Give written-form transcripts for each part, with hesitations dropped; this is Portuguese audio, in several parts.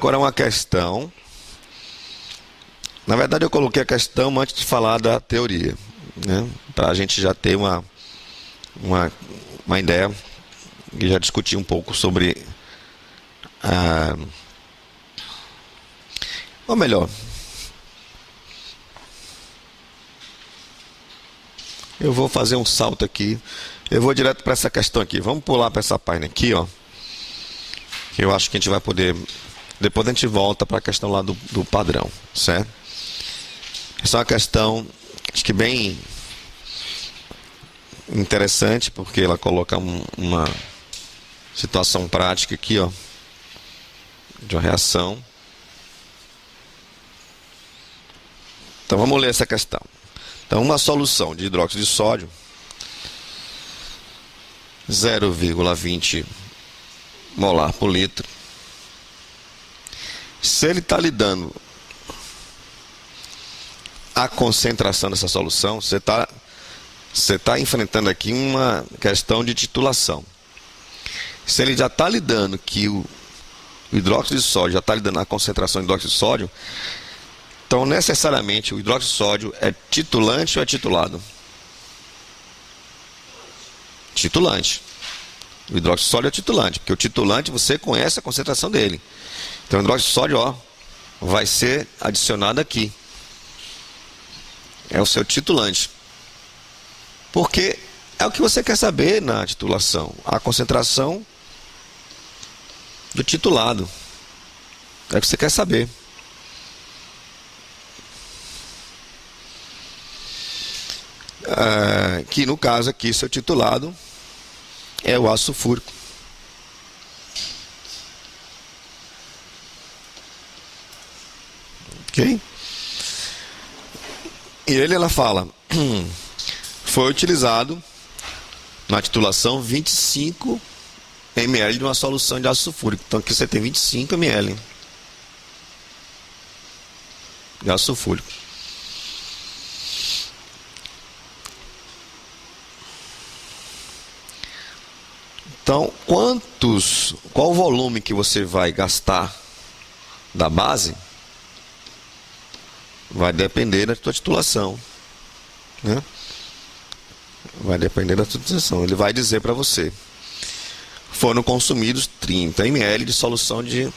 Agora uma questão. Na verdade, eu coloquei a questão antes de falar da teoria, né? Para a gente já ter uma ideia e já discutir um pouco sobre ou melhor, eu vou fazer um salto aqui. Eu vou direto para essa questão aqui. Vamos pular para essa página aqui, ó. Que eu acho que a gente vai poder. Depois a gente volta para a questão lá do padrão, certo? Essa é uma questão, acho que bem interessante, porque ela coloca uma situação prática aqui, ó, de uma reação. Então vamos ler essa questão. Então, uma solução de hidróxido de sódio 0,20 molar por litro. Se ele está lhe dando a concentração dessa solução, você está enfrentando aqui uma questão de titulação. Se ele já está lhe dando que o hidróxido de sódio já está lhe dando a concentração de hidróxido de sódio, então necessariamente o hidróxido de sódio é titulante ou é titulado? Titulante. O hidróxido de sódio é titulante, porque o titulante você conhece a concentração dele. Então o hidróxido de sódio, ó, vai ser adicionado aqui. É o seu titulante. Porque é o que você quer saber na titulação. A concentração do titulado. É o que você quer saber. Que no caso aqui, seu titulado é o ácido sulfúrico. Ok? E ela fala, foi utilizado na titulação 25 ml de uma solução de ácido sulfúrico. Então aqui você tem 25 ml de ácido sulfúrico. Então, qual o volume que você vai gastar da base vai depender da tua titulação, né? Vai depender da tua titulação. Ele vai dizer para você: foram consumidos 30 ml de solução de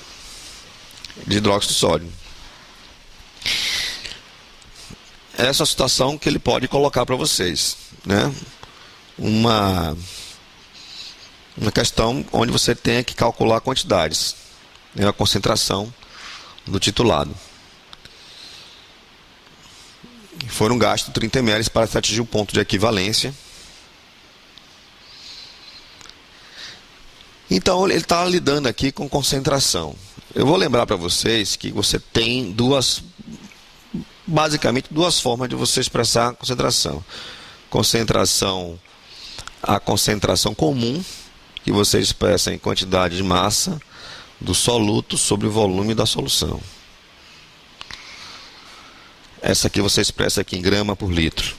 hidróxido de sódio. Essa é a situação que ele pode colocar para vocês, né? Uma questão onde você tem que calcular quantidades, né? A concentração do titulado. Foram gastos 30 ml para se atingir o ponto de equivalência. Então ele está lidando aqui com concentração. Eu vou lembrar para vocês que você tem basicamente duas formas de você expressar a concentração. A concentração comum, que você expressa em quantidade de massa do soluto sobre o volume da solução. Essa aqui você expressa aqui em grama por litro.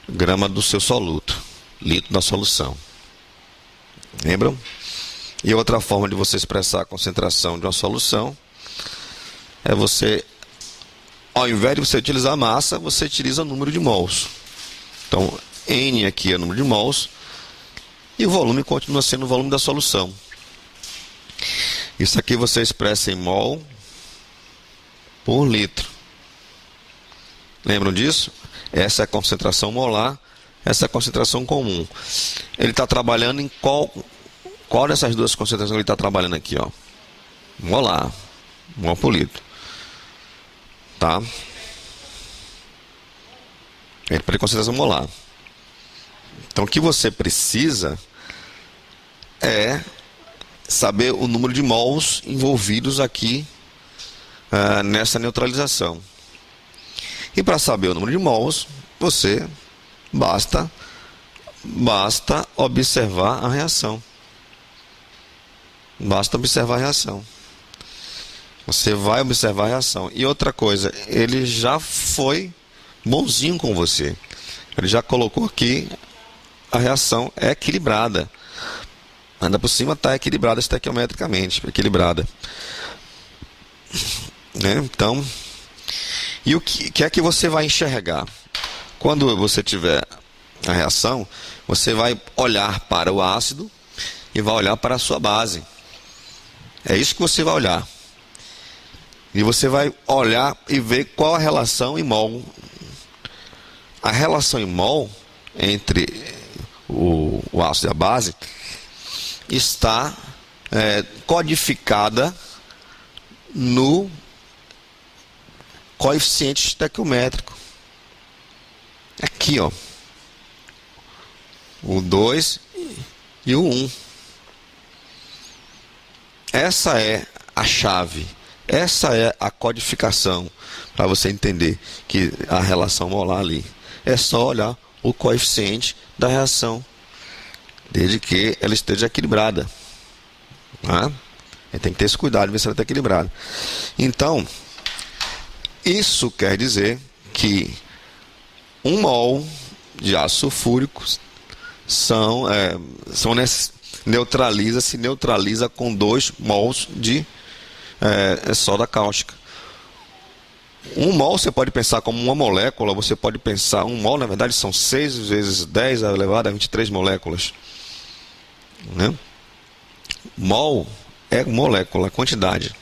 Grama do seu soluto, litro da solução. Lembram? E outra forma de você expressar a concentração de uma solução é você, ao invés de você utilizar a massa, você utiliza o número de mols. Então, N aqui é o número de mols e o volume continua sendo o volume da solução. Isso aqui você expressa em mol por litro. Lembram disso? Essa é a concentração molar, essa é a concentração comum. Ele está trabalhando em qual dessas duas concentrações ele está trabalhando aqui, ó? Molar, mol por litro. Tá? Ele para concentração molar. Então o que você precisa é saber o número de mols envolvidos aqui nessa neutralização. E para saber o número de mols, você basta observar a reação. Basta observar a reação. Você vai observar a reação. E outra coisa, ele já foi bonzinho com você. Ele já colocou aqui a reação é equilibrada. Ainda por cima está equilibrada estequiometricamente, equilibrada. Né? Então, e o que é que você vai enxergar? Quando você tiver a reação, você vai olhar para o ácido e vai olhar para a sua base. É isso que você vai olhar. E você vai olhar e ver qual a relação em mol. A relação em mol entre o ácido e a base está codificada no coeficiente estequiométrico. Aqui, ó. O 2 e o 1. Essa é a chave. Essa é a codificação para você entender que a relação molar ali. É só olhar o coeficiente da reação, desde que ela esteja equilibrada. Tá? Tem que ter esse cuidado de ver se ela está equilibrada. Então, isso quer dizer que 1 mol de ácido sulfúrico se neutraliza com 2 mols de soda cáustica. 1 mol você pode pensar como uma molécula, você pode pensar, 1 mol na verdade são 6 vezes 10 elevado a 23 moléculas. Né? Mol é molécula, quantidade.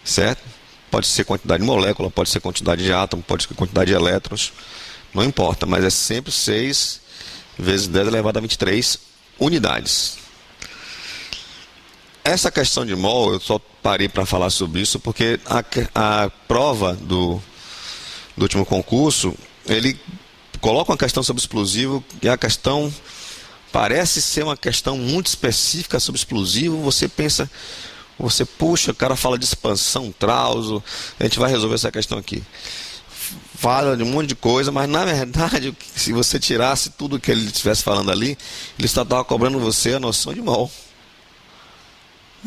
Certo? Pode ser quantidade de molécula, pode ser quantidade de átomo, pode ser quantidade de elétrons, não importa, mas é sempre 6 vezes 10 elevado a 23 unidades. Essa questão de mol, eu só parei para falar sobre isso porque a prova do último concurso, ele coloca uma questão sobre explosivo e a questão parece ser uma questão muito específica sobre explosivo. Você pensa, você puxa, o cara fala de expansão, trauso, a gente vai resolver essa questão aqui. Fala de um monte de coisa, mas na verdade, se você tirasse tudo que ele estivesse falando ali, ele estava cobrando você a noção de mol.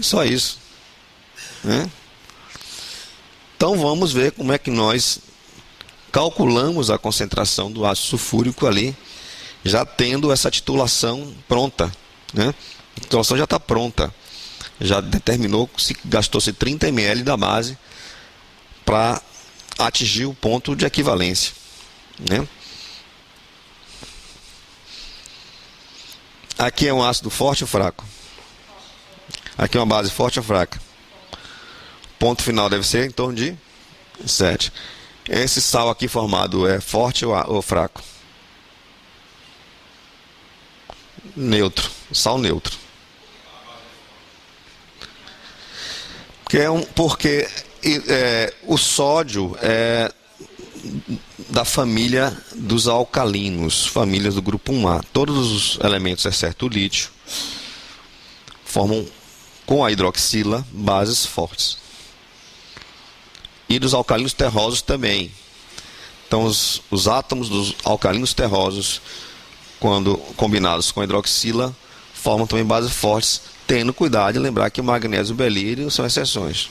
Só isso. Né? Então vamos ver como é que nós calculamos a concentração do ácido sulfúrico ali, já tendo essa titulação pronta. Né? A titulação já está pronta. Já determinou que gastou-se 30 ml da base para atingir o ponto de equivalência. Né? Aqui é um ácido forte ou fraco? Aqui é uma base forte ou fraca? Ponto final deve ser em torno de 7. Esse sal aqui formado é forte ou fraco? Neutro. Sal neutro. Porque o sódio é da família dos alcalinos, famílias do grupo 1A. Todos os elementos, exceto o lítio, formam com a hidroxila bases fortes. E dos alcalinos terrosos também. Então os átomos dos alcalinos terrosos, quando combinados com a hidroxila, formam também bases fortes, tendo cuidado de lembrar que o magnésio e o belírio são exceções.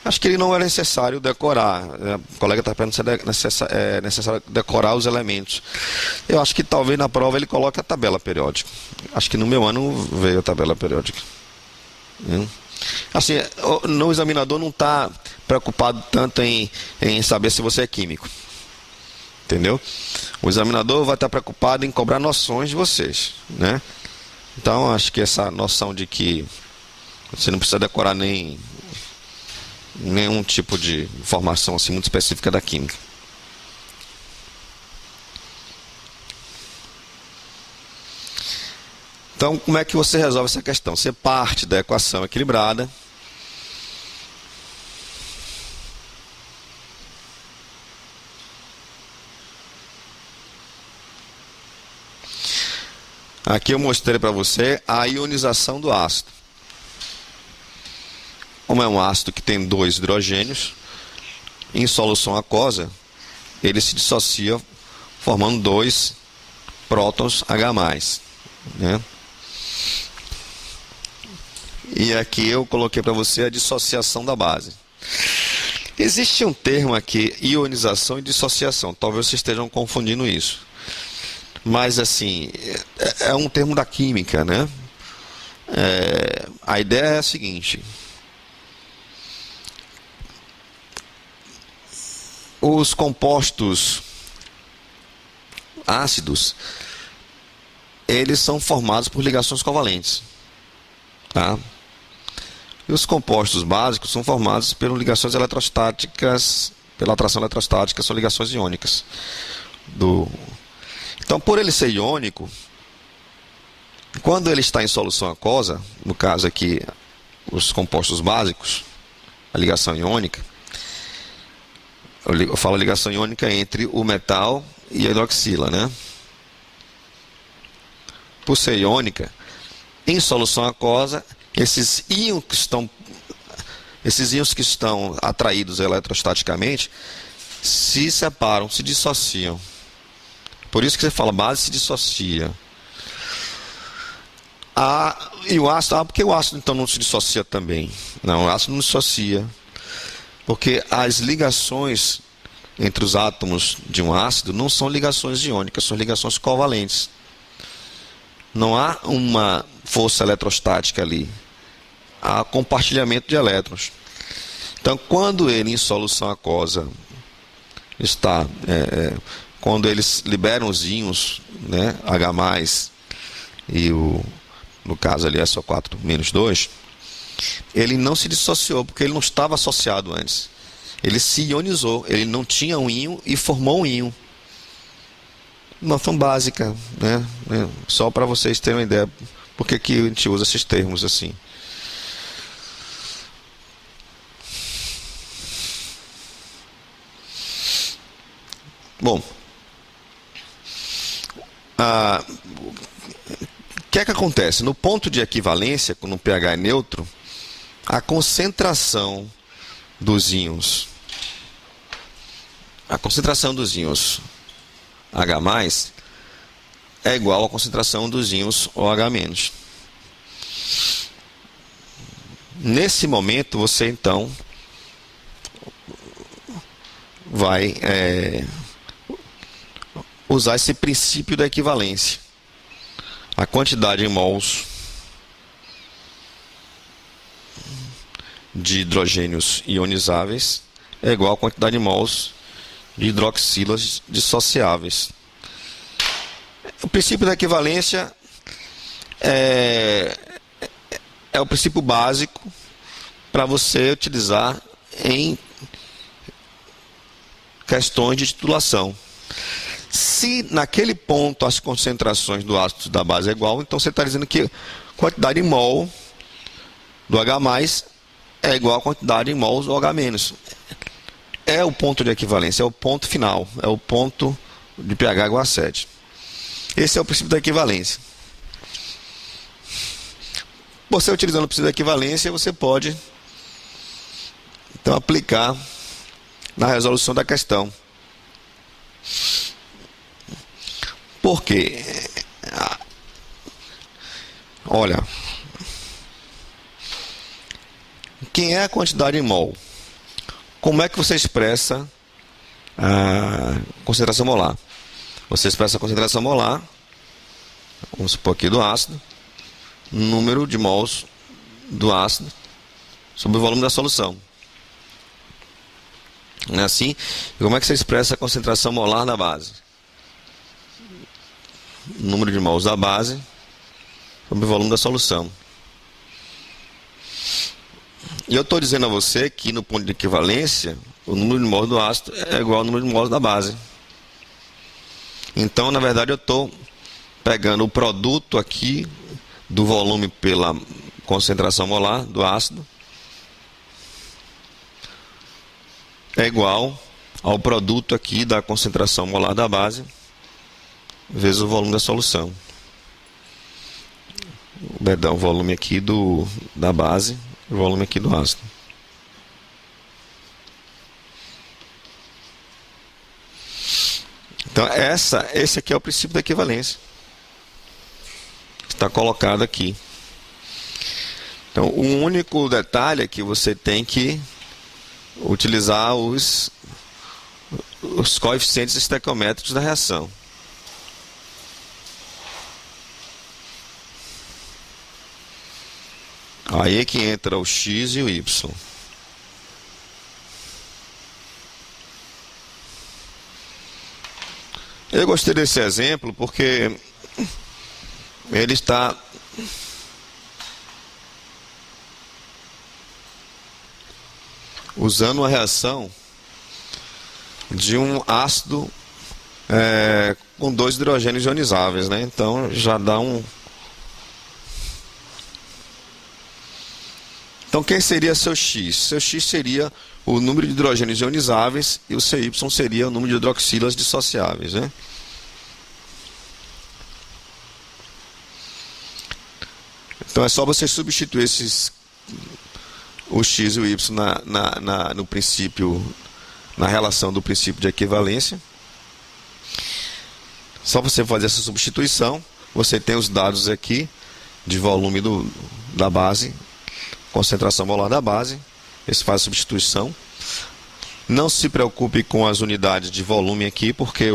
Acho que ele não é necessário decorar. O colega está perguntando se é necessário decorar os elementos. Eu acho que talvez na prova ele coloque a tabela periódica. Acho que no meu ano veio a tabela periódica. Assim, o examinador não está preocupado tanto em saber se você é químico. Entendeu? O examinador vai estar preocupado em cobrar noções de vocês. Né? Então, acho que essa noção de que você não precisa decorar nenhum tipo de informação assim muito específica da química. Então, como é que você resolve essa questão? Você parte da equação equilibrada. Aqui eu mostrei para você a ionização do ácido. Como é um ácido que tem 2 hidrogênios, em solução aquosa, ele se dissocia formando 2 prótons H+. Né? E aqui eu coloquei para você a dissociação da base. Existe um termo aqui, ionização e dissociação. Talvez vocês estejam confundindo isso. Mas assim, é um termo da química, né? A ideia é a seguinte: os compostos ácidos, eles são formados por ligações covalentes, tá? E os compostos básicos são formados por ligações eletrostáticas, pela atração eletrostática, são ligações iônicas. Então, por ele ser iônico, quando ele está em solução aquosa, no caso aqui, os compostos básicos, a ligação iônica, eu falo ligação iônica entre o metal e a hidroxila, né? Por ser iônica, em solução aquosa, esses íons que estão atraídos eletrostaticamente se separam, se dissociam. Por isso que você fala, base se dissocia. E o ácido, por que o ácido então não se dissocia também? Não, o ácido não dissocia, porque as ligações entre os átomos de um ácido não são ligações iônicas, são ligações covalentes. Não há uma força eletrostática ali, há compartilhamento de elétrons. Então, quando ele em solução aquosa está, quando eles liberam os íons, né, H+, e no caso ali SO4-2, ele não se dissociou, porque ele não estava associado antes. Ele se ionizou, ele não tinha um íon e formou um íon. Noção básica, né? Só para vocês terem uma ideia por que a gente usa esses termos assim. Bom, o que é que acontece? No ponto de equivalência, quando o pH é neutro, a concentração dos íons, H+ é igual à concentração dos íons OH-. Nesse momento, você então vai usar esse princípio da equivalência. A quantidade em mols de hidrogênios ionizáveis é igual à quantidade em mols de hidroxilas dissociáveis. O princípio da equivalência é o princípio básico para você utilizar em questões de titulação. Se naquele ponto as concentrações do ácido da base é igual, então você está dizendo que a quantidade em mol do H+ é igual à quantidade em mols do OH-. É o ponto de equivalência, é o ponto final, é o ponto de pH igual a 7. Esse é o princípio da equivalência. Você utilizando o princípio da equivalência, você pode então aplicar na resolução da questão. Por quê? Olha, quem é a quantidade em mol? Como é que você expressa a concentração molar? Você expressa a concentração molar, vamos supor aqui do ácido, número de mols do ácido sobre o volume da solução. Não é assim? E como é que você expressa a concentração molar da base? Número de mols da base sobre o volume da solução. E eu estou dizendo a você que no ponto de equivalência, o número de mols do ácido é igual ao número de mols da base. Então, na verdade, eu estou pegando o produto aqui do volume pela concentração molar do ácido é igual ao produto aqui da concentração molar da base vezes o volume da solução. Perdão, o volume aqui da base e o volume aqui do ácido. Então, esse aqui é o princípio da equivalência. Está colocado aqui. Então, o único detalhe é que você tem que utilizar os coeficientes estequiométricos da reação. Aí é que entra o x e o y. Eu gostei desse exemplo porque ele está usando uma reação de um ácido com dois hidrogênios ionizáveis, né? Então já dá um. Então quem seria seu X? Seu X seria o número de hidrogênios ionizáveis e o seu Y seria o número de hidroxilas dissociáveis, né? Então é só você substituir o X e o Y no princípio, na relação do princípio de equivalência. Só você fazer essa substituição, você tem os dados aqui de volume da base, concentração molar da base. Você faz a substituição. Não se preocupe com as unidades de volume aqui, porque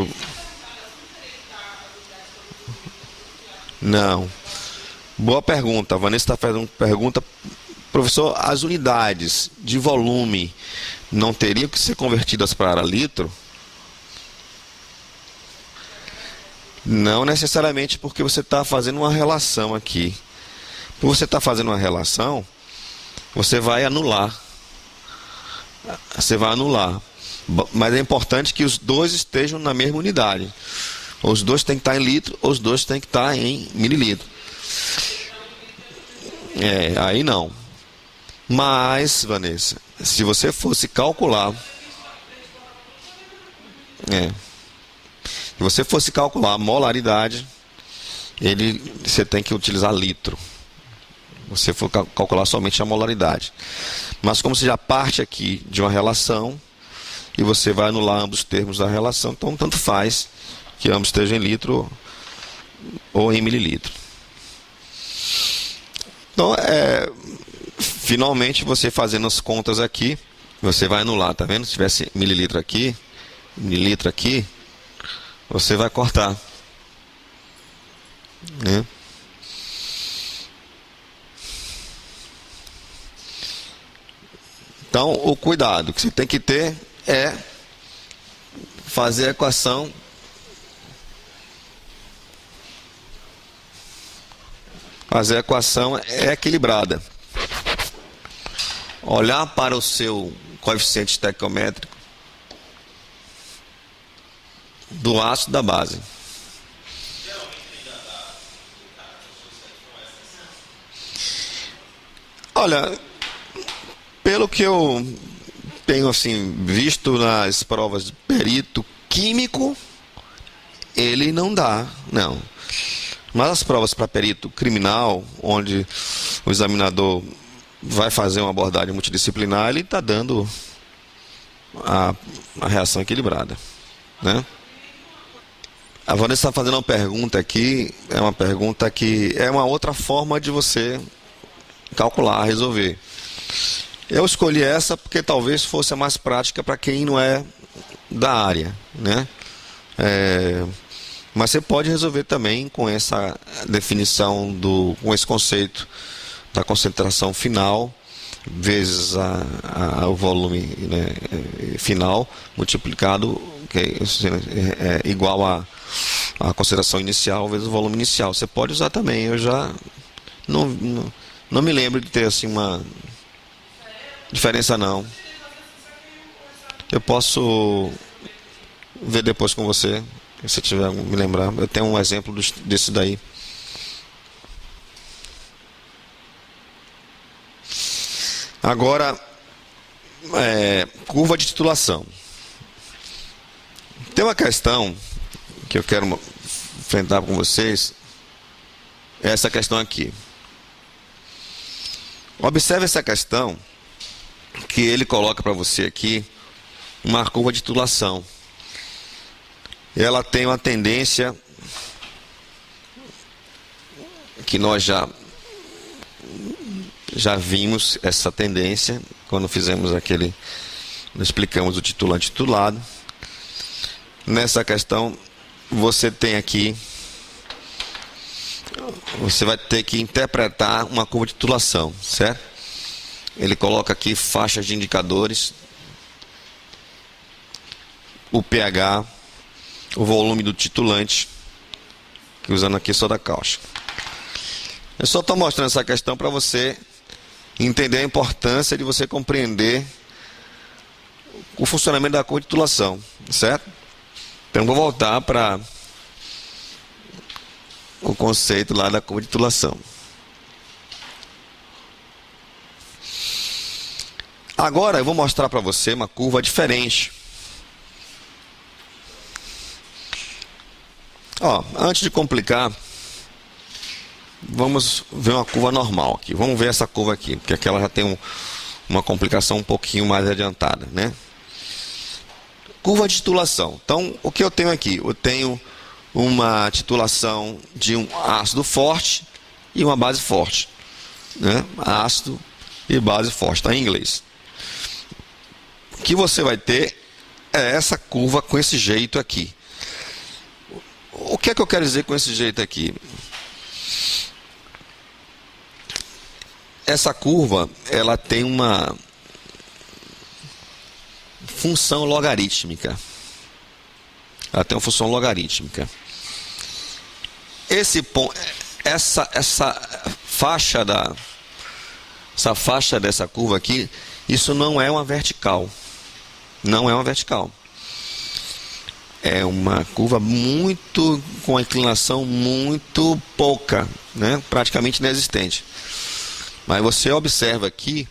não. Boa pergunta. A Vanessa está fazendo pergunta. Professor, as unidades de volume não teriam que ser convertidas para litro? Não necessariamente, porque você está fazendo uma relação aqui. Por você estar fazendo uma relação, você vai anular. Mas é importante que os dois estejam na mesma unidade. Os dois têm que estar em litro, os dois têm que estar em mililitro. Aí não. Mas, Vanessa, se você fosse calcular... Se você fosse calcular a molaridade, você tem que utilizar litro. Você for calcular somente a molaridade. Mas como você já parte aqui de uma relação, e você vai anular ambos os termos da relação, então tanto faz que ambos estejam em litro ou em mililitro. Então, finalmente, você fazendo as contas aqui, você vai anular, tá vendo? Se tivesse mililitro aqui, você vai cortar, né? Então, o cuidado que você tem que ter é fazer a equação equilibrada. Olhar para o seu coeficiente estequiométrico do ácido da base. Olha, pelo que eu tenho assim visto nas provas de perito químico, ele não dá, não. Mas as provas para perito criminal, onde o examinador vai fazer uma abordagem multidisciplinar, ele está dando a reação equilibrada, né? A Vanessa está fazendo uma pergunta aqui, é uma pergunta que é uma outra forma de você calcular, resolver. Eu escolhi essa porque talvez fosse a mais prática para quem não é da área, né? Mas você pode resolver também com essa definição com esse conceito da concentração final vezes o volume, né, final multiplicado, que é igual a concentração inicial vezes o volume inicial. Você pode usar também. Eu já não me lembro de ter assim uma diferença, não. Eu posso ver depois com você, se tiver me lembrar. Eu tenho um exemplo desse daí. Agora, curva de titulação. Tem uma questão que eu quero enfrentar com vocês, é essa questão aqui. Observe essa questão que ele coloca para você aqui, uma curva de titulação. Ela tem uma tendência que nós já vimos essa tendência quando fizemos explicamos o titulante titulado. Nessa questão você tem aqui você vai ter que interpretar uma curva de titulação, certo? Ele coloca aqui faixas de indicadores, o pH, o volume do titulante, que usando aqui soda cáustica. Eu só estou mostrando essa questão para você entender a importância de você compreender o funcionamento da curva de titulação, certo? Então vou voltar para o conceito lá da curva de titulação. Agora eu vou mostrar para você uma curva diferente. Ó, antes de complicar, vamos ver uma curva normal aqui. Vamos ver essa curva aqui, porque aquela já tem uma complicação um pouquinho mais adiantada, né? Curva de titulação. Então, o que eu tenho aqui? Eu tenho uma titulação de um ácido forte e uma base forte, né? Ácido e base forte, está em inglês. O que você vai ter é essa curva com esse jeito aqui. O que é que eu quero dizer com esse jeito aqui? Essa curva, ela tem uma função logarítmica. Ela tem uma função logarítmica. Essa faixa dessa curva aqui, isso não é uma vertical. Não é uma vertical. É uma curva com uma inclinação muito pouca, né? Praticamente inexistente. Mas você observa aqui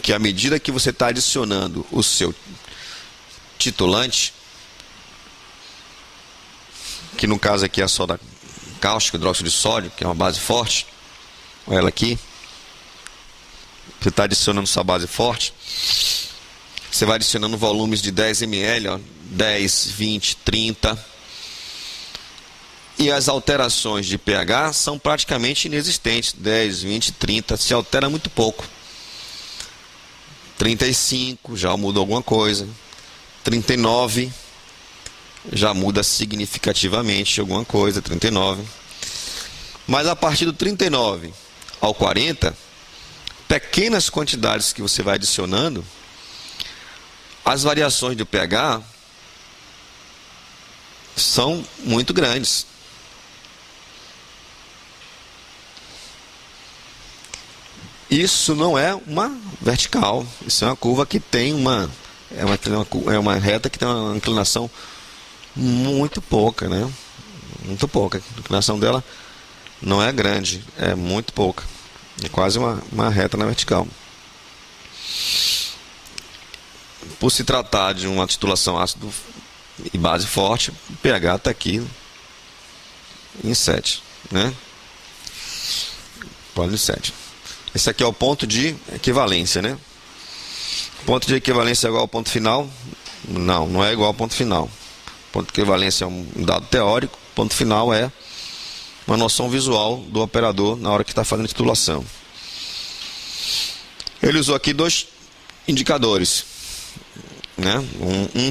que à medida que você está adicionando o seu titulante, que no caso aqui é a soda cáustica, hidróxido de sódio, que é uma base forte, olha ela aqui, você está adicionando sua base forte, você vai adicionando volumes de 10 ml, ó, 10, 20, 30, e as alterações de pH são praticamente inexistentes. 10, 20, 30, se altera muito pouco. 35 já muda alguma coisa. 39 já muda significativamente alguma coisa. 39. Mas a partir do 39 ao 40, pequenas quantidades que você vai adicionando, as variações de pH são muito grandes. Isso não é uma vertical, isso é uma curva que tem é uma reta que tem uma inclinação muito pouca, né? Muito pouca. A inclinação dela não é grande, é muito pouca. É quase uma reta na vertical. Por se tratar de uma titulação ácido e base forte, o pH está aqui em 7, né? Pode 7. Esse aqui é o ponto de equivalência, né? Ponto de equivalência é igual ao ponto final? Não, não é igual ao ponto final. Ponto de equivalência é um dado teórico, ponto final é uma noção visual do operador na hora que está fazendo a titulação. Ele usou aqui dois indicadores, né?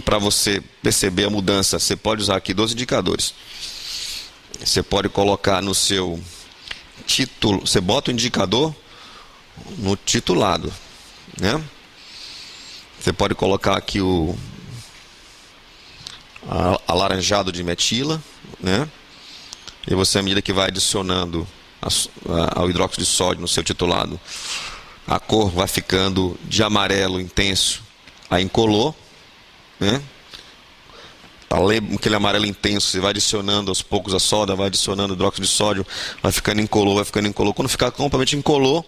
Para você perceber a mudança, você pode usar aqui dois indicadores. Você pode colocar no seu título, você bota o indicador no titulado, né? Você pode colocar aqui o alaranjado de metila, né? E você, à medida que vai adicionando ao hidróxido de sódio no seu titulado, a cor vai ficando de amarelo intenso a incolor, né? Aquele amarelo intenso, você vai adicionando aos poucos a soda, vai adicionando o hidróxido de sódio, vai ficando incolor, vai ficando incolor. Quando ficar completamente incolor,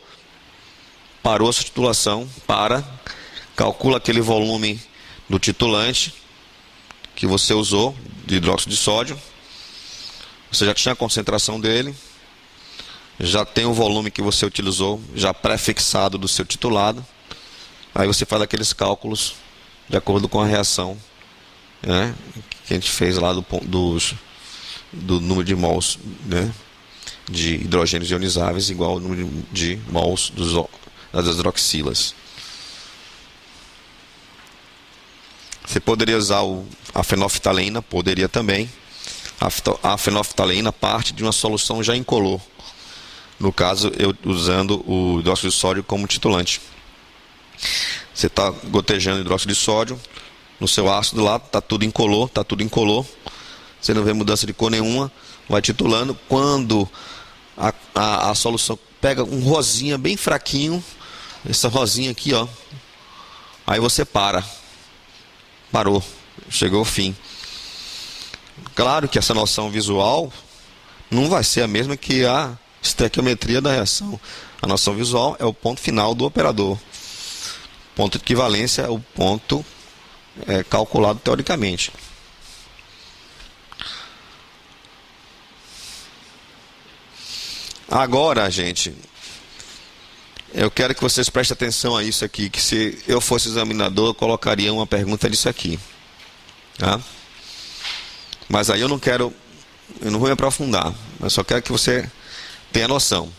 parou a sua titulação, calcula aquele volume do titulante que você usou, de hidróxido de sódio. Você já tinha a concentração dele, já tem o volume que você utilizou, já pré-fixado do seu titulado. Aí você faz aqueles cálculos de acordo com a reação, né, que a gente fez lá do número de mols, né, de hidrogênios ionizáveis igual ao número de mols das hidroxilas. Você poderia usar a fenolftalina, poderia também, A fenolftaleína parte de uma solução já incolor. No caso, eu usando o hidróxido de sódio como titulante. Você está gotejando hidróxido de sódio no seu ácido lá, está tudo incolor, você não vê mudança de cor nenhuma, vai titulando. Quando a solução pega um rosinha bem fraquinho, essa rosinha aqui, ó, aí você parou, chegou ao fim. Claro que essa noção visual não vai ser a mesma que a estequiometria da reação. A noção visual é o ponto final do operador. Ponto de equivalência é o ponto calculado teoricamente. Agora, gente, eu quero que vocês prestem atenção a isso aqui, que se eu fosse examinador, eu colocaria uma pergunta disso aqui. Tá? Mas aí eu não vou me aprofundar, eu só quero que você tenha noção.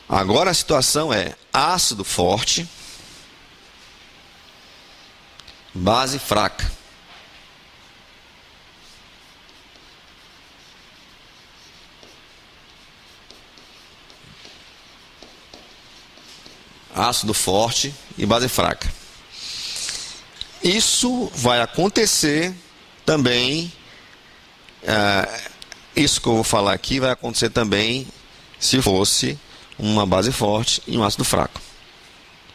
Agora a situação é ácido forte, base fraca. Ácido forte e base fraca. Isso vai acontecer também, isso que eu vou falar aqui vai acontecer também se fosse uma base forte e um ácido fraco.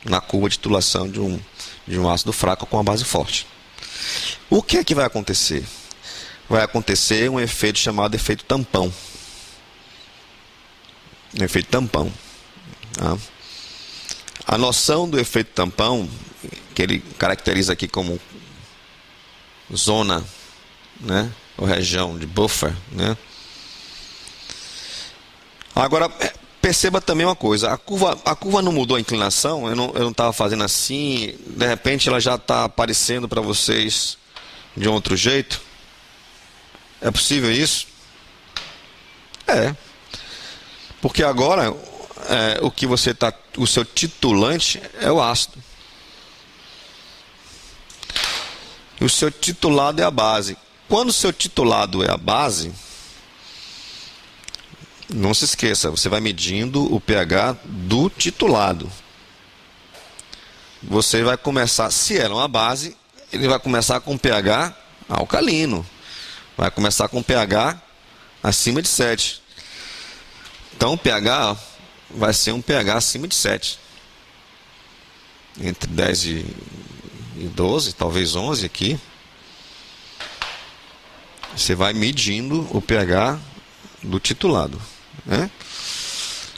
Na curva de titulação de um ácido fraco com uma base forte. O que é que vai acontecer? Vai acontecer um efeito chamado efeito tampão. Um efeito tampão. Tá? A noção do efeito tampão, que ele caracteriza aqui como zona, né, ou região de buffer, né? Agora, perceba também uma coisa, a curva não mudou a inclinação, eu não estava fazendo assim, de repente ela já está aparecendo para vocês de um outro jeito. É possível isso? É. Porque agora, o seu titulante é o ácido. E o seu titulado é a base. Quando o seu titulado é a base, não se esqueça, você vai medindo o pH do titulado. Você vai começar, se era uma base, ele vai começar com pH alcalino. Vai começar com pH acima de 7. Então o pH vai ser um pH acima de 7. Entre 10 e 12, talvez 11 aqui. Você vai medindo o pH do titulado, né?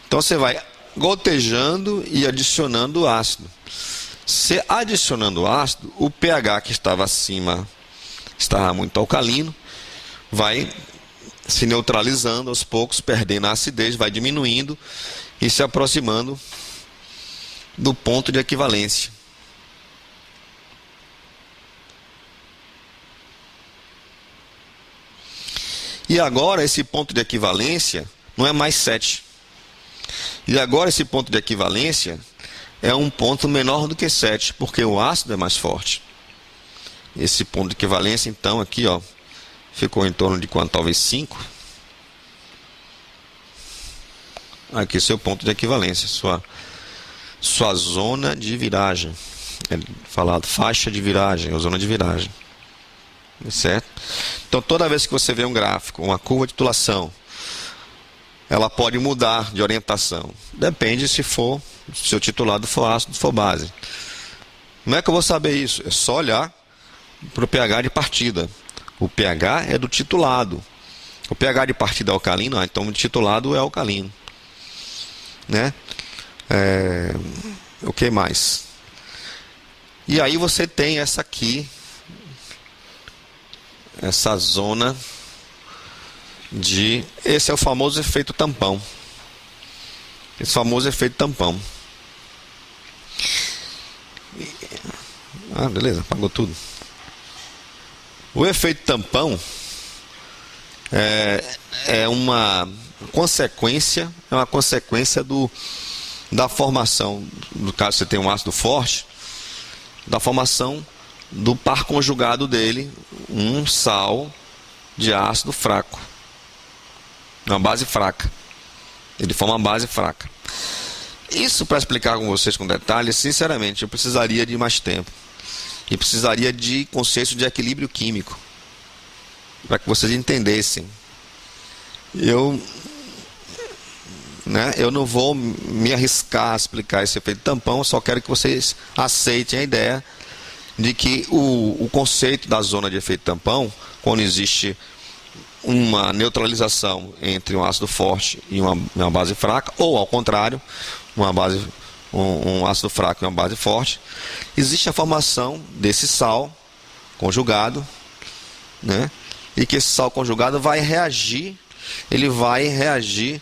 Então você vai gotejando e adicionando ácido. Se adicionando ácido, o pH que estava acima estava muito alcalino, vai se neutralizando aos poucos, perdendo a acidez, vai diminuindo e se aproximando do ponto de equivalência. E agora esse ponto de equivalência não é mais 7. E agora esse ponto de equivalência é um ponto menor do que 7, porque o ácido é mais forte. Esse ponto de equivalência, então, aqui, ó, ficou em torno de quanto? Talvez 5. Aqui seu ponto de equivalência, sua zona de viragem. É falado faixa de viragem, ou zona de viragem. Certo? Então toda vez que você vê um gráfico, uma curva de titulação, ela pode mudar de orientação. Depende se o titulado for ácido ou for base. Como é que eu vou saber isso? É só olhar para o pH de partida. O pH é do titulado. O pH de partida é alcalino, então o titulado é alcalino. Né? O que mais? E aí você tem essa aqui, essa zona de... Esse é o famoso efeito tampão. Esse famoso efeito tampão. Beleza, apagou tudo. O efeito tampão é uma consequência da formação, no caso você tem um ácido forte, da formação do par conjugado dele, um sal de ácido fraco. Uma base fraca. Ele forma uma base fraca. Isso, para explicar com vocês com detalhes, sinceramente, eu precisaria de mais tempo. E precisaria de conceitos de equilíbrio químico. Para que vocês entendessem. Eu não vou me arriscar a explicar esse efeito tampão, eu só quero que vocês aceitem a ideia de que o conceito da zona de efeito tampão, quando existe uma neutralização entre um ácido forte e uma base fraca, ou ao contrário, um ácido fraco e uma base forte, existe a formação desse sal conjugado, né? E que esse sal conjugado vai reagir, ele vai reagir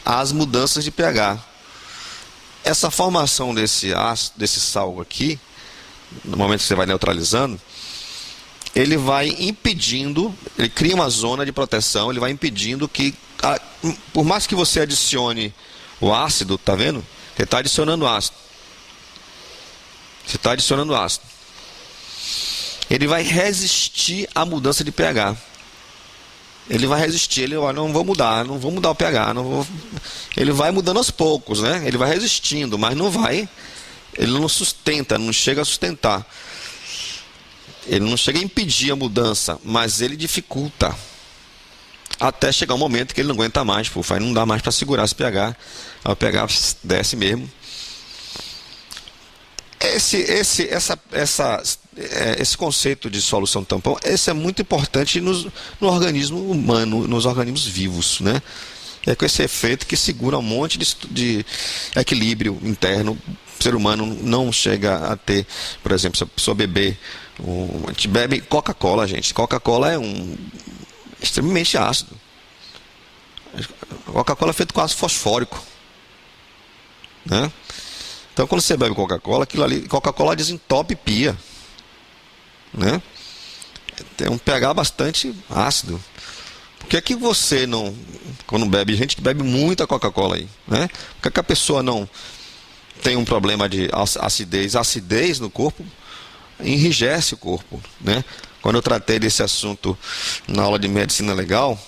às mudanças de pH. Essa formação desse ácido, desse sal aqui, no momento que você vai neutralizando, ele vai impedindo, ele cria uma zona de proteção, ele vai impedindo que, por mais que você adicione o ácido, tá vendo? Você está adicionando ácido. Você está adicionando ácido. Ele vai resistir à mudança de pH. Ele vai resistir, ele vai, não vou mudar o pH, ele vai mudando aos poucos, né? Ele vai resistindo, mas não vai, ele não sustenta, não chega a sustentar. Ele não chega a impedir a mudança, mas ele dificulta. Até chegar um momento que ele não aguenta mais, aí não dá mais para segurar esse pH. Aí o pH desce mesmo. Esse conceito de solução tampão, esse é muito importante no organismo humano, nos organismos vivos, né? É com esse efeito que segura um monte de equilíbrio interno. O ser humano não chega a ter, por exemplo, se a pessoa beber, a gente bebe Coca-Cola, gente. Coca-Cola é extremamente ácido. Coca-Cola é feito com ácido fosfórico, né? Então, quando você bebe Coca-Cola, aquilo ali, Coca-Cola desentope pia, né? Tem um pH bastante ácido. Por que que você não, quando bebe, gente que bebe muita Coca-Cola aí, né? Por que a pessoa não tem um problema de acidez? A acidez no corpo enrijece o corpo, né? Quando eu tratei desse assunto na aula de medicina legal,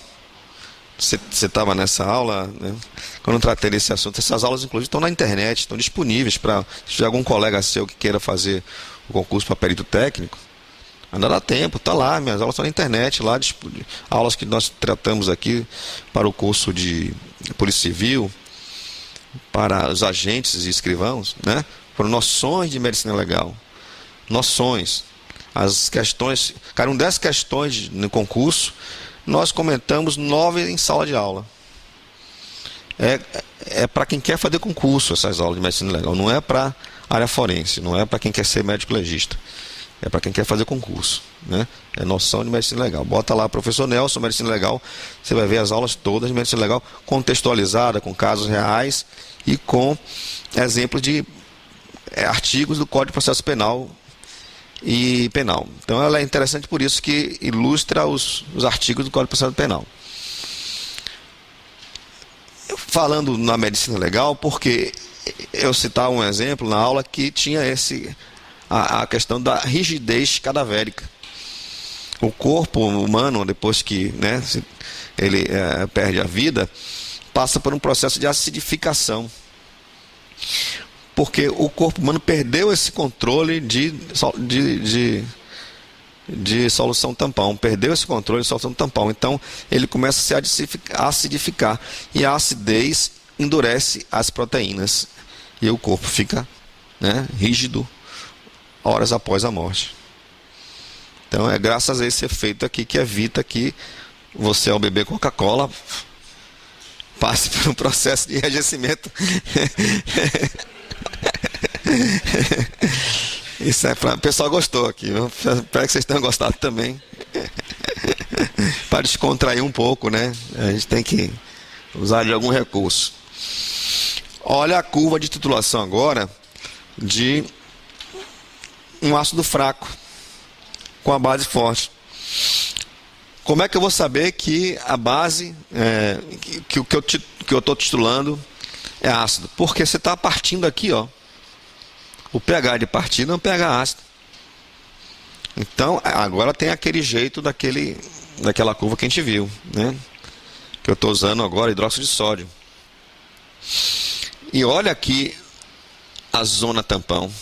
você estava nessa aula, né? Quando eu tratei desse assunto, essas aulas inclusive estão na internet, estão disponíveis para, se tiver algum colega seu que queira fazer o concurso para perito técnico, ainda dá tempo, está lá, minhas aulas estão na internet, lá, aulas que nós tratamos aqui para o curso de Polícia Civil, para os agentes e escrivãos, né? Foram noções de medicina legal, noções, as questões, caíram 10 questões no concurso, nós comentamos 9 em sala de aula. É para quem quer fazer concurso essas aulas de medicina legal, não é para área forense, não é para quem quer ser médico legista, é para quem quer fazer concurso, né? É noção de medicina legal. Bota lá professor Nelson, medicina legal, você vai ver as aulas todas de medicina legal contextualizada, com casos reais e com exemplos de artigos do Código de Processo Penal e Penal. Então ela é interessante por isso que ilustra os artigos do Código de Processo Penal. Falando na medicina legal, porque eu citar um exemplo na aula que tinha a questão da rigidez cadavérica. O corpo humano, depois que, né, ele perde a vida, passa por um processo de acidificação. Porque o corpo humano perdeu esse controle de solução tampão, perdeu esse controle de solução tampão. Então ele começa a se acidificar e a acidez endurece as proteínas e o corpo fica, né, rígido horas após a morte. Então é graças a esse efeito aqui que evita que você, ao beber Coca-Cola, passe por um processo de enrijecimento. Isso é para o pessoal gostou aqui. Eu espero que vocês tenham gostado também. Para descontrair um pouco, né? A gente tem que usar de algum recurso. Olha a curva de titulação agora de um ácido fraco com a base forte. Como é que eu vou saber que a base que eu estou titulando é ácido? Porque você está partindo aqui, ó. O pH de partida é um pH ácido. Então, agora tem aquele jeito daquele daquela curva que a gente viu, né? Que eu estou usando agora, hidróxido de sódio. E olha aqui a zona tampão.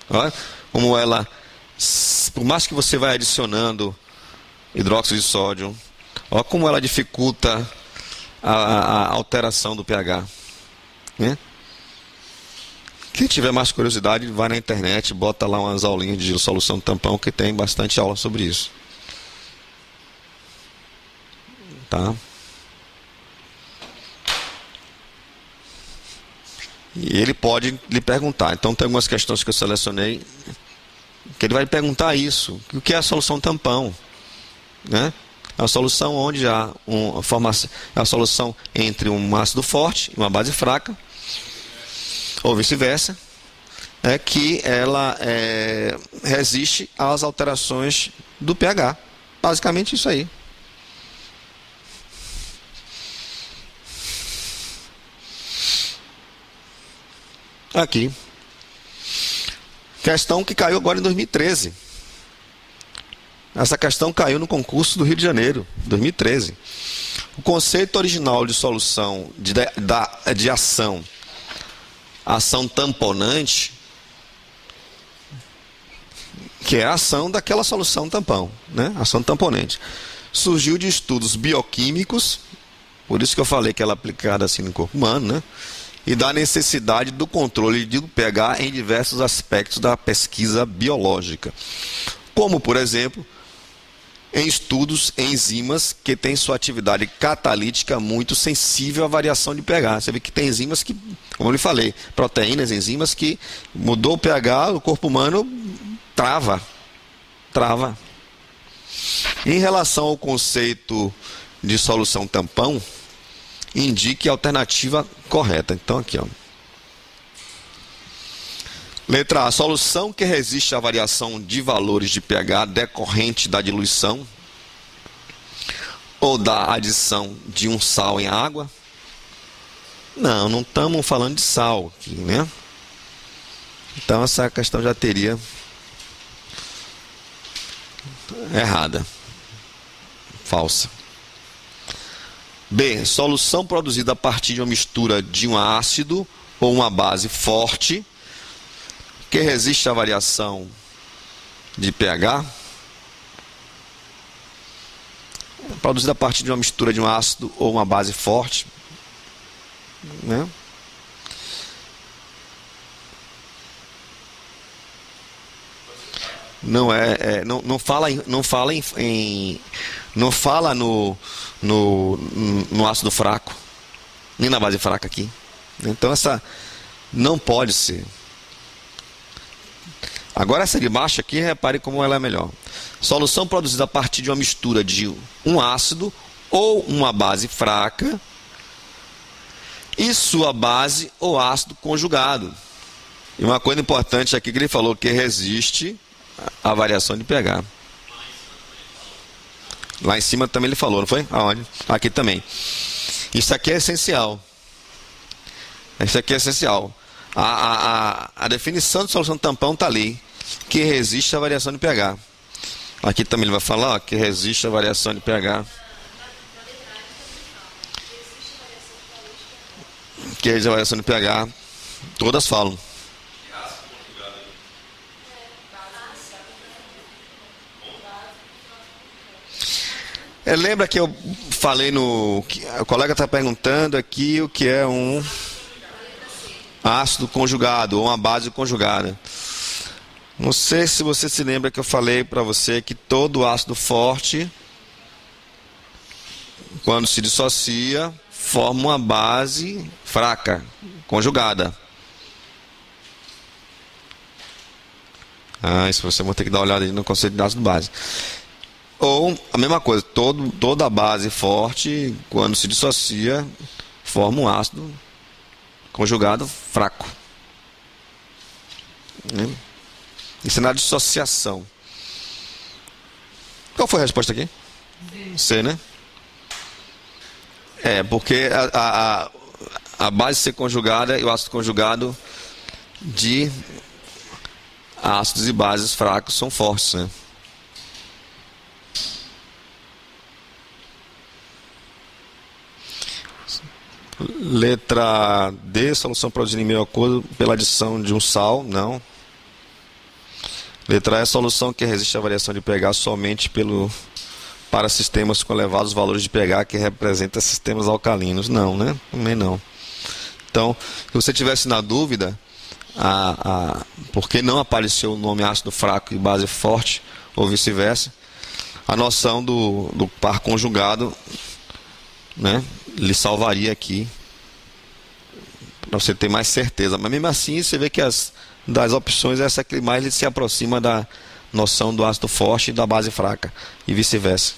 Olha como ela, por mais que você vai adicionando hidróxido de sódio, olha como ela dificulta a alteração do pH, né? Quem tiver mais curiosidade, vai na internet, bota lá umas aulinhas de solução de tampão, que tem bastante aula sobre isso. Tá? E ele pode lhe perguntar. Então tem algumas questões que eu selecionei que ele vai perguntar isso. O que é a solução tampão? Né? É a solução onde há é a solução entre um ácido forte e uma base fraca, ou vice-versa, que ela resiste às alterações do pH. Basicamente isso aí. Aqui. Questão que caiu agora em 2013. Essa questão caiu no concurso do Rio de Janeiro, 2013. O conceito original de solução de ação tamponante, que é a ação daquela solução tampão, né? Ação tamponante, surgiu de estudos bioquímicos, por isso que eu falei que ela é aplicada assim no corpo humano, né? E da necessidade do controle do pH em diversos aspectos da pesquisa biológica, como, por exemplo, em estudos em enzimas que têm sua atividade catalítica muito sensível à variação de pH. Você vê que tem enzimas que, como eu lhe falei, proteínas, enzimas que mudou o pH, o corpo humano trava. Em relação ao conceito de solução tampão, indique a alternativa correta. Então aqui, ó. Letra A. Solução que resiste à variação de valores de pH decorrente da diluição ou da adição de um sal em água. Não estamos falando de sal aqui, né? Então essa questão já teria errada. Falsa. B. Solução produzida a partir de uma mistura de um ácido ou uma base forte que resiste à variação de pH. Produzida a partir de uma mistura de um ácido ou uma base forte, né? Não fala no ácido fraco, nem na base fraca aqui. Então essa não pode ser. Agora essa de baixo aqui, repare como ela é melhor. Solução produzida a partir de uma mistura de um ácido ou uma base fraca e sua base ou ácido conjugado. E uma coisa importante aqui que ele falou, que resiste à variação de pH. Lá em cima também ele falou, não foi? Aonde? Aqui também. Isso aqui é essencial. Isso aqui é essencial. A definição de solução tampão está ali, que resiste à variação de pH. Aqui também ele vai falar, ó, que resiste à variação de pH. Que resiste à variação de pH. Todas falam. Lembra que eu falei no... O colega está perguntando aqui o que é um ácido conjugado ou uma base conjugada. Não sei se você se lembra que eu falei para você que todo ácido forte, quando se dissocia, forma uma base fraca, conjugada. Isso você vai ter que dar uma olhada aí no conceito de ácido base. Ou a mesma coisa, toda base forte, quando se dissocia, forma um ácido conjugado fraco. Isso é na dissociação. Qual foi a resposta aqui? C, né? Porque a base ser conjugada e o ácido conjugado de ácidos e bases fracos são fortes, né? Letra D, solução produzida em meio aquoso pela adição de um sal, não. Letra E, solução que resiste à variação de pH somente para sistemas com elevados valores de pH, que representa sistemas alcalinos, não, né? Também não. Então, se você tivesse na dúvida, por que não apareceu o nome ácido fraco e base forte, ou vice-versa, a noção do par conjugado, né, lhe salvaria aqui, para você ter mais certeza. Mas mesmo assim, você vê que das opções, essa que mais se aproxima da noção do ácido forte e da base fraca, e vice-versa.